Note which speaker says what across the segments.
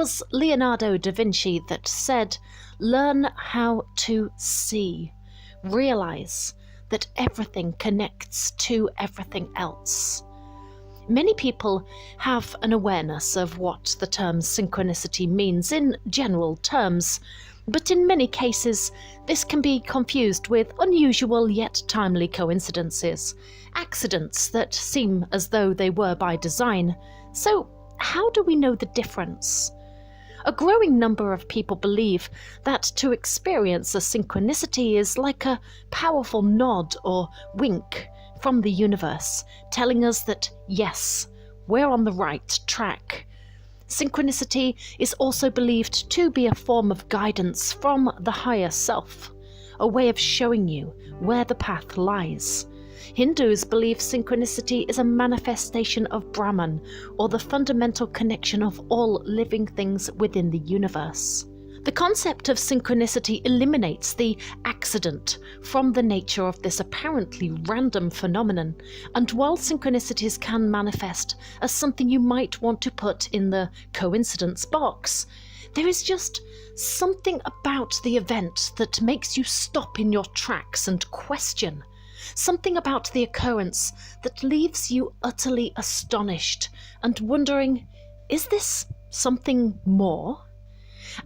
Speaker 1: was Leonardo da Vinci that said, "Learn how to see. Realize that everything connects to everything else." Many people have an awareness of what the term synchronicity means in general terms, but in many cases this can be confused with unusual yet timely coincidences, accidents that seem as though they were by design. So how do we know the difference? A growing number of people believe that to experience a synchronicity is like a powerful nod or wink from the universe, telling us that yes, we're on the right track. Synchronicity is also believed to be a form of guidance from the higher self, a way of showing you where the path lies. Hindus believe synchronicity is a manifestation of Brahman, or the fundamental connection of all living things within the universe. The concept of synchronicity eliminates the accident from the nature of this apparently random phenomenon, and while synchronicities can manifest as something you might want to put in the coincidence box, there is just something about the event that makes you stop in your tracks and question. Something about the occurrence that leaves you utterly astonished and wondering, is this something more?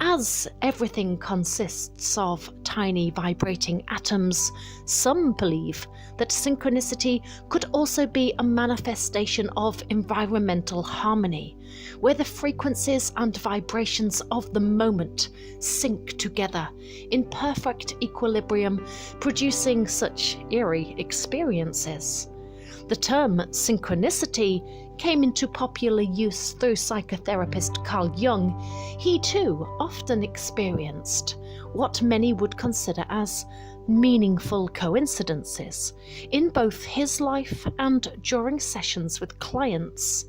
Speaker 1: As everything consists of tiny vibrating atoms, some believe that synchronicity could also be a manifestation of environmental harmony, where the frequencies and vibrations of the moment sync together in perfect equilibrium, producing such eerie experiences. The term synchronicity came into popular use through psychotherapist Carl Jung. He too often experienced what many would consider as meaningful coincidences in both his life and during sessions with clients.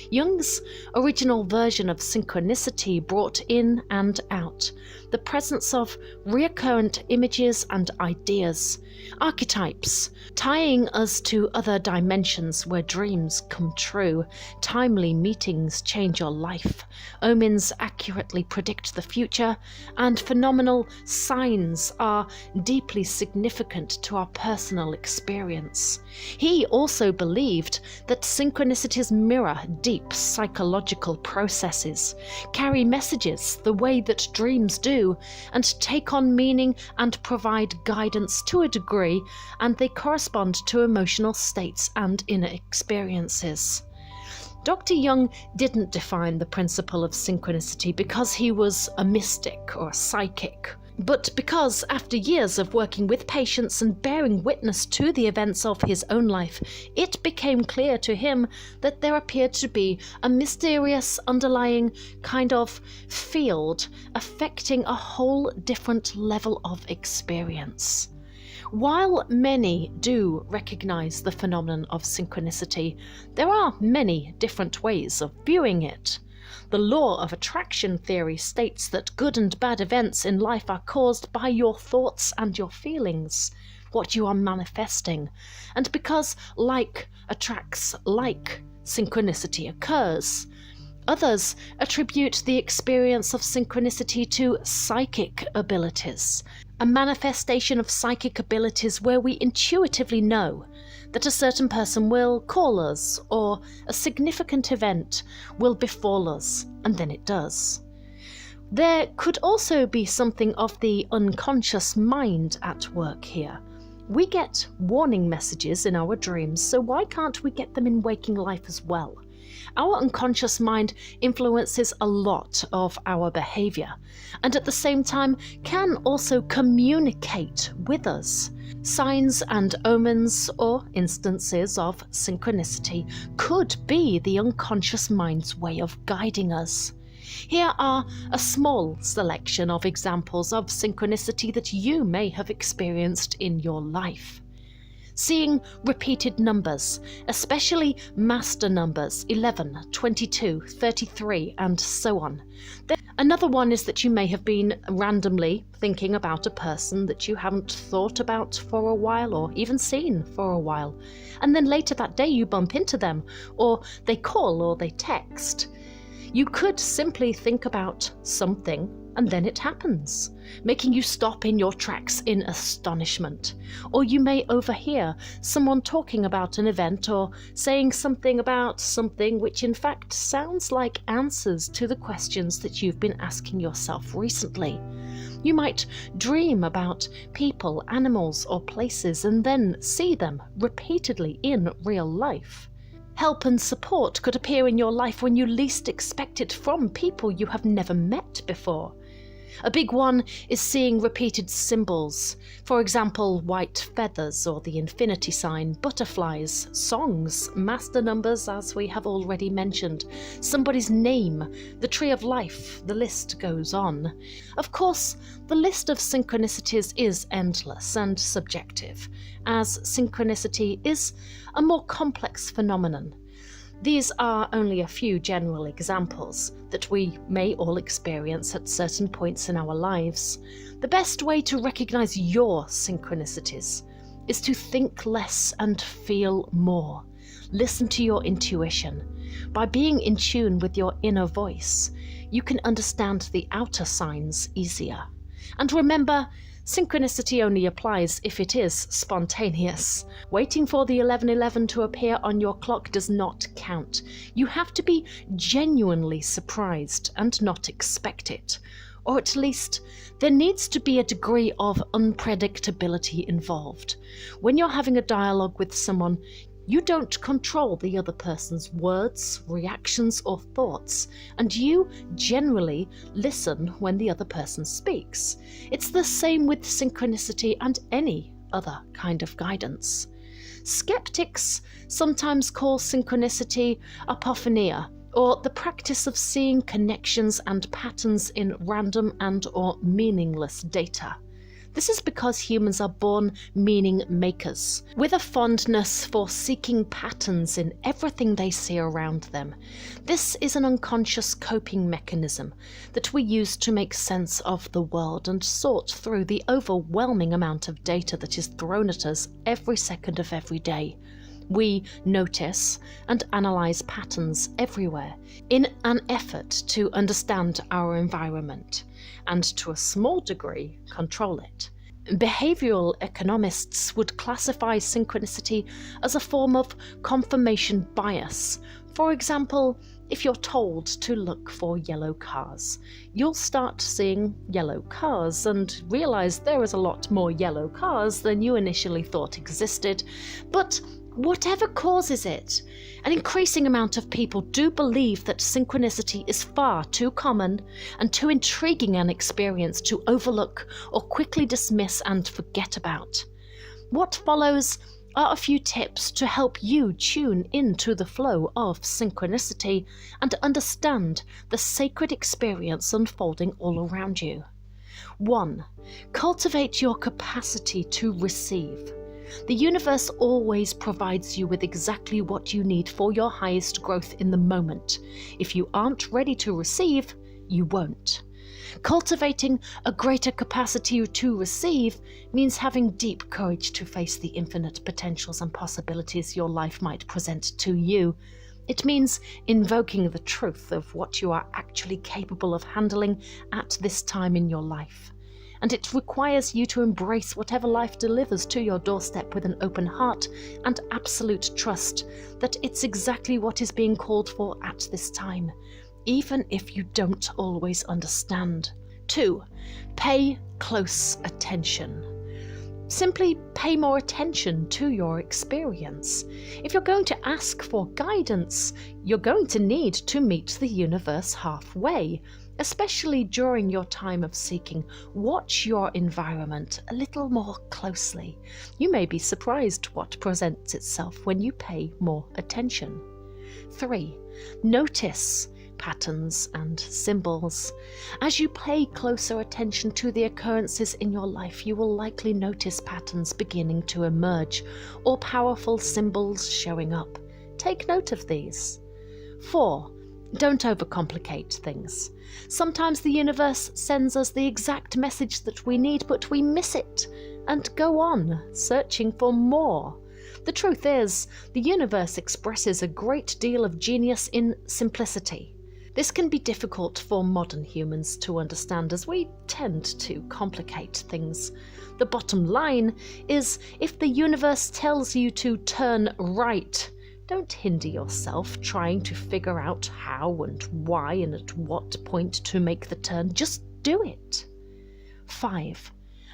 Speaker 1: Jung's original version of synchronicity brought in and out the presence of recurrent images and ideas, archetypes, tying us to other dimensions where dreams come true, timely meetings change your life, omens accurately predict the future, and phenomenal signs are deeply significant to our personal experience. He also believed that synchronicities mirror deep psychological processes, carry messages the way that dreams do, and take on meaning and provide guidance to a degree, and they correspond to emotional states and inner experiences. Dr. Jung didn't define the principle of synchronicity because he was a mystic or a psychic, but because after years of working with patients and bearing witness to the events of his own life, it became clear to him that there appeared to be a mysterious underlying kind of field affecting a whole different level of experience. While many do recognize the phenomenon of synchronicity, there are many different ways of viewing it. The law of attraction theory states that good and bad events in life are caused by your thoughts and your feelings, what you are manifesting, and because like attracts like, synchronicity occurs. Others attribute the experience of synchronicity to psychic abilities, a manifestation of psychic abilities where we intuitively know that a certain person will call us or a significant event will befall us, and then it does. There could also be something of the unconscious mind at work here. We get warning messages in our dreams, so why can't we get them in waking life as well? Our unconscious mind influences a lot of our behavior, and at the same time can also communicate with us. Signs and omens or instances of synchronicity could be the unconscious mind's way of guiding us. Here are a small selection of examples of synchronicity that you may have experienced in your life. Seeing repeated numbers, especially master numbers 11, 22, 33, and so on. Another one is that you may have been randomly thinking about a person that you haven't thought about for a while or even seen for a while, and then later that day you bump into them, or they call or they text. You could simply think about something and then it happens, making you stop in your tracks in astonishment. Or you may overhear someone talking about an event or saying something about something which in fact sounds like answers to the questions that you've been asking yourself recently. You might dream about people, animals, or places and then see them repeatedly in real life. Help and support could appear in your life when you least expect it from people you have never met before. A big one is seeing repeated symbols, for example, white feathers or the infinity sign, butterflies, songs, master numbers as we have already mentioned, somebody's name, the tree of life, the list goes on. Of course, the list of synchronicities is endless and subjective, as synchronicity is a more complex phenomenon. These are only a few general examples that we may all experience at certain points in our lives. The best way to recognize your synchronicities is to think less and feel more. Listen to your intuition. By being in tune with your inner voice, you can understand the outer signs easier. And remember, synchronicity only applies if it is spontaneous. Waiting for the 11:11 to appear on your clock does not count. You have to be genuinely surprised and not expect it. Or at least, there needs to be a degree of unpredictability involved. When you're having a dialogue with someone, you don't control the other person's words, reactions, or thoughts, and you generally listen when the other person speaks. It's the same with synchronicity and any other kind of guidance. Skeptics sometimes call synchronicity apophenia, or the practice of seeing connections and patterns in random and/or meaningless data. This is because humans are born meaning makers, with a fondness for seeking patterns in everything they see around them. This is an unconscious coping mechanism that we use to make sense of the world and sort through the overwhelming amount of data that is thrown at us every second of every day. We notice and analyze patterns everywhere in an effort to understand our environment and, to a small degree, control it. Behavioral economists would classify synchronicity as a form of confirmation bias. For example, if you're told to look for yellow cars, you'll start seeing yellow cars and realize there is a lot more yellow cars than you initially thought existed. But whatever causes it, an increasing amount of people do believe that synchronicity is far too common and too intriguing an experience to overlook or quickly dismiss and forget about. What follows are a few tips to help you tune into the flow of synchronicity and understand the sacred experience unfolding all around you. 1. Cultivate your capacity to receive. The universe always provides you with exactly what you need for your highest growth in the moment. If you aren't ready to receive, you won't. Cultivating a greater capacity to receive means having deep courage to face the infinite potentials and possibilities your life might present to you. It means invoking the truth of what you are actually capable of handling at this time in your life. And it requires you to embrace whatever life delivers to your doorstep with an open heart and absolute trust that it's exactly what is being called for at this time, even if you don't always understand. 2. Pay close attention. Simply pay more attention to your experience. If you're going to ask for guidance, you're going to need to meet the universe halfway. Especially during your time of seeking, watch your environment a little more closely. You may be surprised what presents itself when you pay more attention. 3. Notice patterns and symbols. As you pay closer attention to the occurrences in your life, you will likely notice patterns beginning to emerge or powerful symbols showing up. Take note of these. 4. Don't overcomplicate things. Sometimes the universe sends us the exact message that we need, but we miss it and go on searching for more. The truth is, the universe expresses a great deal of genius in simplicity. This can be difficult for modern humans to understand, as we tend to complicate things. The bottom line is, if the universe tells you to turn right, don't hinder yourself trying to figure out how and why and at what point to make the turn. Just do it. 5.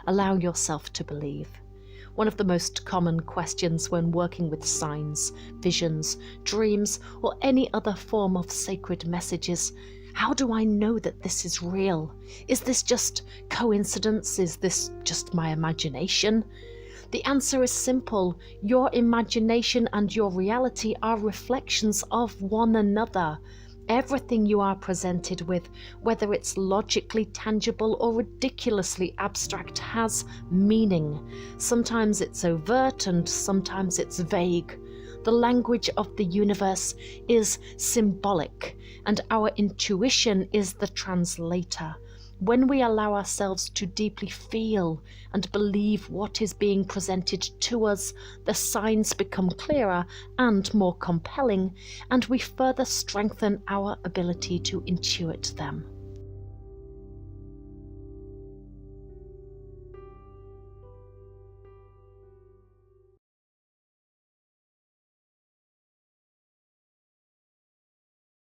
Speaker 1: Allow yourself to believe. One of the most common questions when working with signs, visions, dreams, or any other form of sacred messages: how do I know that this is real? Is this just coincidence? Is this just my imagination? The answer is simple. Your imagination and your reality are reflections of one another. Everything you are presented with, whether it's logically tangible or ridiculously abstract, has meaning. Sometimes it's overt and sometimes it's vague. The language of the universe is symbolic, and our intuition is the translator. When we allow ourselves to deeply feel and believe what is being presented to us, the signs become clearer and more compelling, and we further strengthen our ability to intuit them.